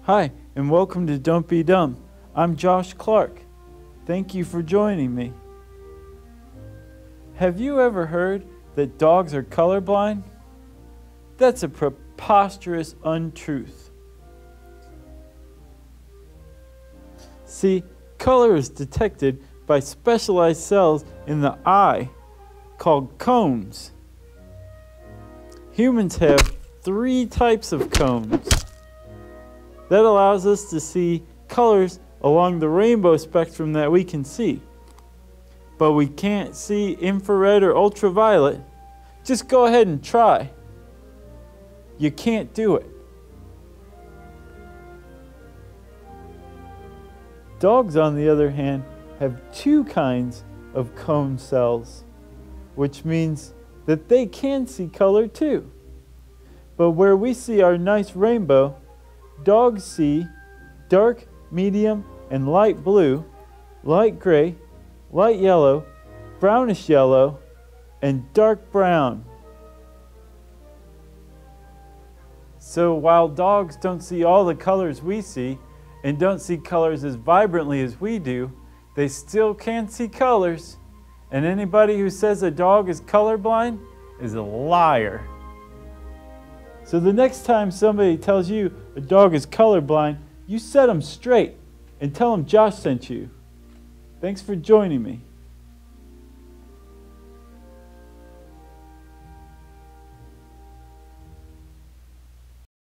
Hi, and welcome to Don't Be Dumb. I'm Josh Clark. Thank you for joining me. Have you ever heard that dogs are colorblind? That's a preposterous untruth. See, color is detected by specialized cells in the eye called cones. Humans have 3 types of cones. That allows us to see colors along the rainbow spectrum that we can see. But we can't see infrared or ultraviolet. Just go ahead and try. You can't do it. Dogs, on the other hand, have 2 kinds of cone cells, which means that they can see color too. But where we see our nice rainbow, dogs see dark, medium, and light blue, light gray, light yellow, brownish yellow, and dark brown. So while dogs don't see all the colors we see, and don't see colors as vibrantly as we do, they still can see colors. And anybody who says a dog is colorblind is a liar. So the next time somebody tells you a dog is colorblind, you set them straight and tell them Josh sent you. Thanks for joining me.